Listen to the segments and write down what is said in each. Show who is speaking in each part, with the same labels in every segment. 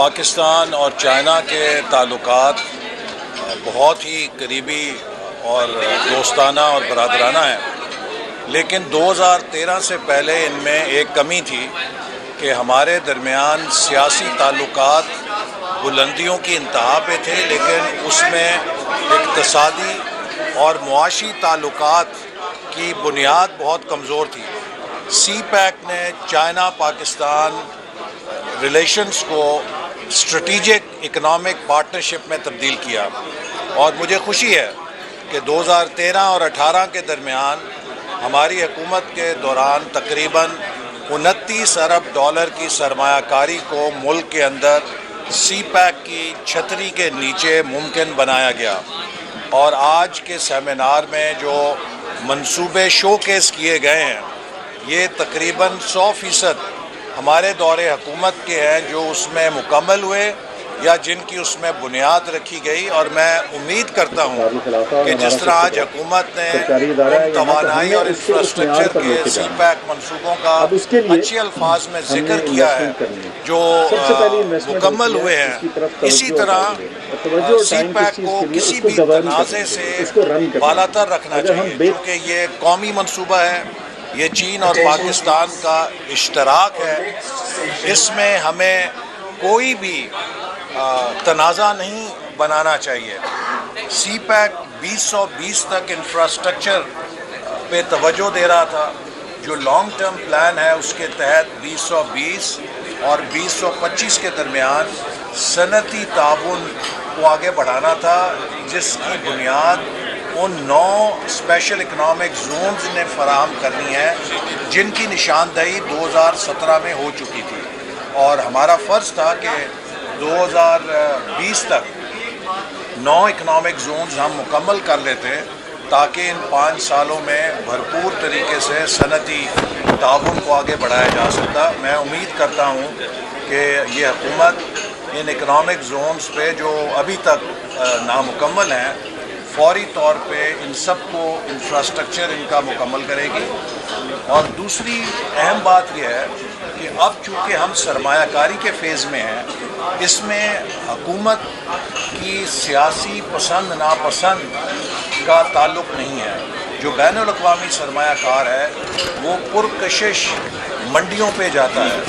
Speaker 1: پاکستان اور چائنا کے تعلقات بہت ہی قریبی اور دوستانہ اور برادرانہ ہیں، لیکن 2013 سے پہلے ان میں ایک کمی تھی کہ ہمارے درمیان سیاسی تعلقات بلندیوں کی انتہا پہ تھے، لیکن اس میں اقتصادی اور معاشی تعلقات کی بنیاد بہت کمزور تھی۔ سی پیک نے چائنا پاکستان ریلیشنز کو اسٹریٹجک اکنامک پارٹنرشپ میں تبدیل کیا، اور مجھے خوشی ہے کہ 2013 اور 2018 کے درمیان ہماری حکومت کے دوران تقریباً 29 ارب ڈالر کی سرمایہ کاری کو ملک کے اندر سی پیک کی چھتری کے نیچے ممکن بنایا گیا، اور آج کے سیمینار میں جو منصوبے شو کیس کیے گئے ہیں یہ تقریباً 100% ہمارے دور حکومت کے ہیں جو اس میں مکمل ہوئے یا جن کی اس میں بنیاد رکھی گئی، اور میں امید کرتا ہوں کہ جس طرح آج حکومت نے توانائی اور انفراسٹرکچر کے سی پیک منصوبوں کا اچھے الفاظ میں ذکر کیا ہے جو مکمل ہوئے ہیں، اسی طرح سی پیک کو کسی بھی تنازع سے بالاتر رکھنا چاہیے، کیونکہ یہ قومی منصوبہ ہے، یہ چین اور پاکستان کا اشتراک ہے، اس میں ہمیں کوئی بھی تنازع نہیں بنانا چاہیے۔ سی پیک 2020 تک انفراسٹرکچر پہ توجہ دے رہا تھا، جو لانگ ٹرم پلان ہے اس کے تحت 2020 اور 2025 کے درمیان صنعتی تعاون کو آگے بڑھانا تھا، جس کی بنیاد ان 9 اسپیشل اکنامک زونز نے فراہم کرنی ہے جن کی نشاندہی 2017 میں ہو چکی تھی، اور ہمارا فرض تھا کہ 2020 تک 9 اکنامک زونز ہم مکمل کر لیتے تاکہ ان 5 سالوں میں بھرپور طریقے سے صنعتی تعاون کو آگے بڑھایا جا سکتا۔ میں امید کرتا ہوں کہ یہ حکومت ان اکنامک زونز پہ جو ابھی تک نامکمل ہیں فوری طور پہ ان سب کو انفراسٹرکچر ان کا مکمل کرے گی۔ اور دوسری اہم بات یہ ہے کہ اب چونکہ ہم سرمایہ کاری کے فیز میں ہیں، اس میں حکومت کی سیاسی پسند ناپسند کا تعلق نہیں ہے۔ جو بین الاقوامی سرمایہ کار ہے وہ پرکشش منڈیوں پہ جاتا ہے۔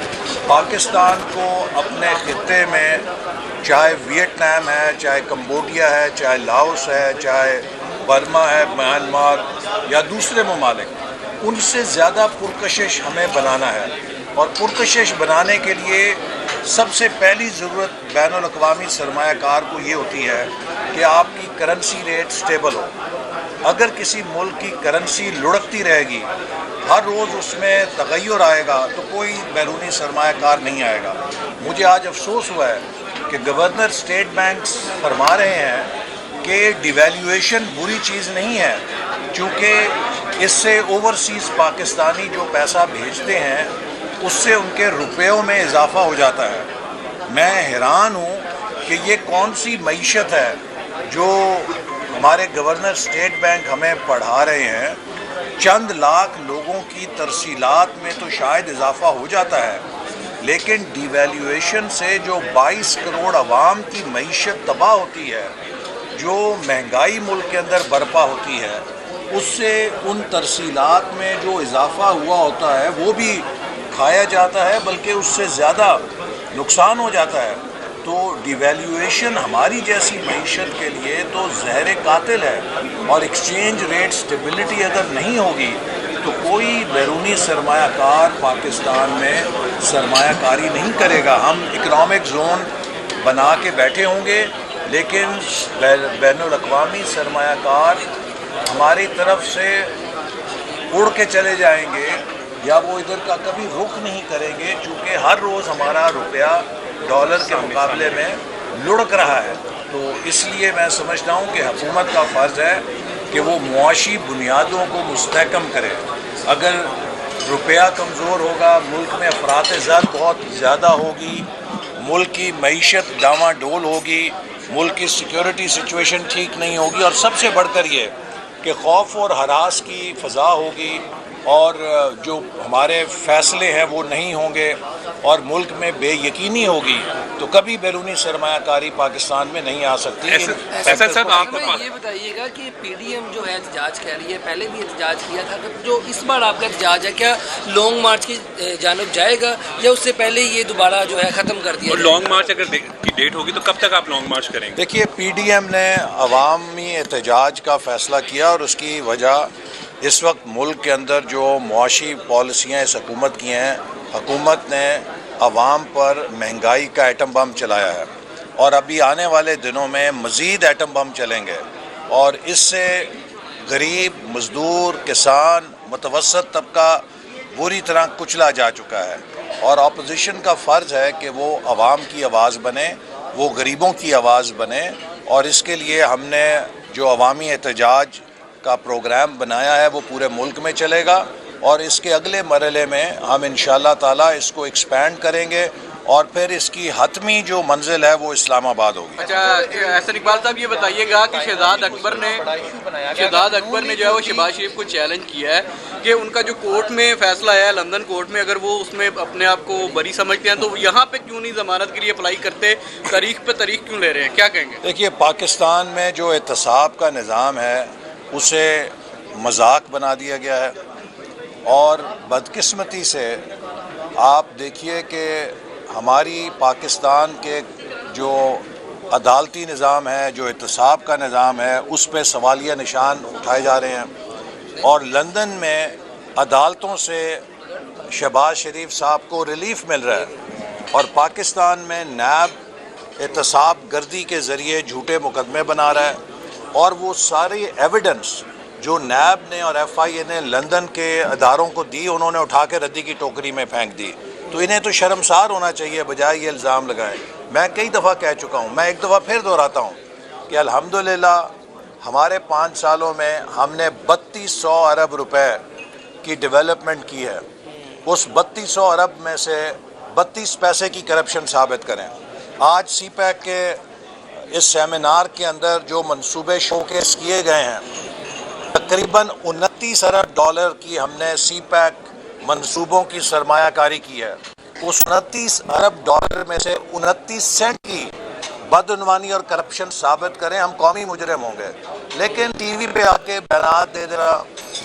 Speaker 1: پاکستان کو اپنے خطے میں چاہے ویتنام ہے، چاہے کمبوڈیا ہے، چاہے لاؤس ہے، چاہے برما ہے، میانمار یا دوسرے ممالک، ان سے زیادہ پرکشش ہمیں بنانا ہے، اور پرکشش بنانے کے لیے سب سے پہلی ضرورت بین الاقوامی سرمایہ کار کو یہ ہوتی ہے کہ آپ کی کرنسی ریٹ سٹیبل ہو۔ اگر کسی ملک کی کرنسی لڑکتی رہے گی، ہر روز اس میں تغیر آئے گا، تو کوئی بیرونی سرمایہ کار نہیں آئے گا۔ مجھے آج افسوس ہوا ہے کہ گورنر اسٹیٹ بینکس فرما رہے ہیں کہ ڈیویلیویشن بری چیز نہیں ہے، چونکہ اس سے اوورسیز پاکستانی جو پیسہ بھیجتے ہیں اس سے ان کے روپیوں میں اضافہ ہو جاتا ہے۔ میں حیران ہوں کہ یہ کون سی معیشت ہے جو ہمارے گورنر اسٹیٹ بینک ہمیں پڑھا رہے ہیں۔ چند لاکھ لوگوں کی ترسیلات میں تو شاید اضافہ ہو جاتا ہے، لیکن ڈیویلیویشن سے جو 22 کروڑ عوام کی معیشت تباہ ہوتی ہے، جو مہنگائی ملک کے اندر برپا ہوتی ہے، اس سے ان ترسیلات میں جو اضافہ ہوا ہوتا ہے وہ بھی کھایا جاتا ہے، بلکہ اس سے زیادہ نقصان ہو جاتا ہے۔ تو ڈیویلیویشن ہماری جیسی معیشت کے لیے تو زہر قاتل ہے، اور ایکسچینج ریٹ سٹیبلٹی اگر نہیں ہوگی تو کوئی بیرونی سرمایہ کار پاکستان میں سرمایہ کاری نہیں کرے گا۔ ہم اکنامک زون بنا کے بیٹھے ہوں گے، لیکن بین الاقوامی سرمایہ کار ہماری طرف سے اڑ کے چلے جائیں گے، یا وہ ادھر کا کبھی رخ نہیں کریں گے، چونکہ ہر روز ہمارا روپیہ ڈالر کے مقابلے میں لڑک رہا ہے۔ تو اس لیے میں سمجھتا ہوں کہ حکومت کا فرض ہے کہ وہ معاشی بنیادوں کو مستحکم کرے۔ اگر روپیہ کمزور ہوگا، ملک میں افراط زر بہت زیادہ ہوگی، ملک کی معیشت ڈاواں ڈول ہوگی، ملک کی سیکیورٹی سچویشن ٹھیک نہیں ہوگی، اور سب سے بڑھ کر یہ کہ خوف اور ہراس کی فضا ہوگی، اور جو ہمارے فیصلے ہیں وہ نہیں ہوں گے، اور ملک میں بے یقینی ہوگی، تو کبھی بیرونی سرمایہ کاری پاکستان میں نہیں آ سکتی۔
Speaker 2: ایسا صاحب آپ
Speaker 3: یہ بتائیے گا کہ پی ڈی ایم جو ہے احتجاج کر رہی ہے، پہلے بھی احتجاج کیا تھا، جو اس بار آپ کا احتجاج ہے کیا لانگ مارچ کی جانب جائے گا یا اس سے پہلے یہ دوبارہ جو ہے ختم کر دیا جائے گا؟
Speaker 2: لانگ مارچ اگر کی ڈیٹ ہوگی تو کب تک آپ لانگ مارچ کریں گے؟
Speaker 1: دیکھیے، پی ڈی ایم نے عوامی احتجاج کا فیصلہ کیا اور اس کی وجہ اس وقت ملک کے اندر جو معاشی پالیسیاں اس حکومت کی ہیں، حکومت نے عوام پر مہنگائی کا ایٹم بم چلایا ہے اور ابھی آنے والے دنوں میں مزید ایٹم بم چلیں گے، اور اس سے غریب، مزدور، کسان، متوسط طبقہ بری طرح کچلا جا چکا ہے، اور اپوزیشن کا فرض ہے کہ وہ عوام کی آواز بنے، وہ غریبوں کی آواز بنے، اور اس کے لیے ہم نے جو عوامی احتجاج کا پروگرام بنایا ہے وہ پورے ملک میں چلے گا، اور اس کے اگلے مرحلے میں ہم انشاءاللہ تعالیٰ اس کو ایکسپینڈ کریں گے، اور پھر اس کی حتمی جو منزل ہے وہ اسلام آباد ہوگی۔
Speaker 4: اچھا احسن اقبال صاحب، یہ بتائیے گا کہ شہزاد اکبر نے جو ہے وہ شہباز شریف کو چیلنج کیا ہے کہ ان کا جو کورٹ میں فیصلہ آیا ہے لندن کورٹ میں، اگر وہ اس میں اپنے آپ کو بری سمجھتے ہیں تو یہاں پہ کیوں نہیں ضمانت کے لیے اپلائی کرتے، تاریخ پہ تاریخ کیوں لے رہے ہیں، کیا کہیں گے؟
Speaker 1: دیکھیے، پاکستان میں جو احتساب کا نظام ہے اسے مذاق بنا دیا گیا ہے، اور بدقسمتی سے آپ دیکھیے کہ ہماری پاکستان کے جو عدالتی نظام ہے، جو احتساب کا نظام ہے، اس پہ سوالیہ نشان اٹھائے جا رہے ہیں، اور لندن میں عدالتوں سے شہباز شریف صاحب کو ریلیف مل رہا ہے، اور پاکستان میں نیب احتساب گردی کے ذریعے جھوٹے مقدمے بنا رہا ہے، اور وہ ساری ایویڈنس جو نیب نے اور ایف آئی اے نے لندن کے اداروں کو دی، انہوں نے اٹھا کے ردی کی ٹوکری میں پھینک دی۔ تو انہیں تو شرمسار ہونا چاہیے، بجائے یہ الزام لگائیں۔ میں کئی دفعہ کہہ چکا ہوں، میں ایک دفعہ پھر دہراتا ہوں کہ الحمدللہ ہمارے 5 سالوں میں ہم نے 3200 ارب روپے کی ڈیولپمنٹ کی ہے۔ اس 3200 ارب میں سے 32 پیسے کی کرپشن ثابت کریں۔ آج سی پیک کے اس سیمینار کے اندر جو منصوبے شوکیس کیے گئے ہیں، تقریباً 29 ارب ڈالر کی ہم نے سی پیک منصوبوں کی سرمایہ کاری کی ہے۔ اس 29 ارب ڈالر میں سے 29 سینٹ کی بدعنوانی اور کرپشن ثابت کریں، ہم قومی مجرم ہوں گے۔ لیکن ٹی وی پہ آ کے بیانات دے دینا،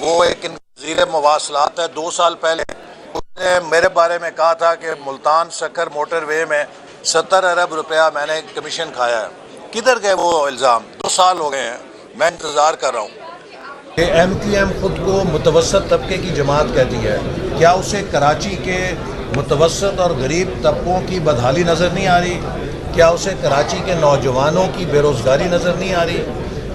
Speaker 1: وہ ایک وزیر مواصلات ہے، 2 سال پہلے اس نے میرے بارے میں کہا تھا کہ ملتان سکر موٹر وے میں 70 ارب روپیہ میں نے کمیشن کھایا ہے۔ کدھر گئے وہ الزام؟ 2 سال ہو گئے ہیں، میں انتظار کر رہا ہوں۔ ایم کیو ایم خود کو متوسط طبقے کی جماعت کہتی ہے، کیا اسے کراچی کے متوسط اور غریب طبقوں کی بدحالی نظر نہیں آ رہی؟ کیا اسے کراچی کے نوجوانوں کی بے روزگاری نظر نہیں آ رہی؟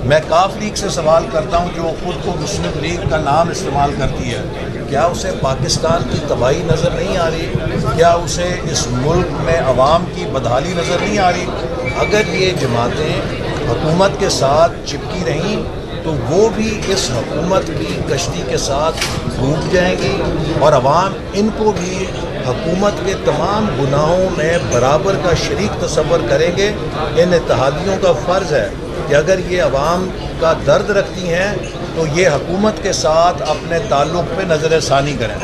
Speaker 1: میں کاف لیگ سے سوال کرتا ہوں، جو خود کو مسلم لیگ کا نام استعمال کرتی ہے، کیا اسے پاکستان کی تباہی نظر نہیں آ رہی؟ کیا اسے اس ملک میں عوام کی بدحالی نظر نہیں آ رہی؟ اگر یہ جماعتیں حکومت کے ساتھ چپکی رہیں تو وہ بھی اس حکومت کی کشتی کے ساتھ ڈوب جائیں گی، اور عوام ان کو بھی حکومت کے تمام گناہوں میں برابر کا شریک تصور کریں گے۔ ان اتحادیوں کا فرض ہے کہ اگر یہ عوام کا درد رکھتی ہیں تو یہ حکومت کے ساتھ اپنے تعلق پہ نظر ثانی کریں۔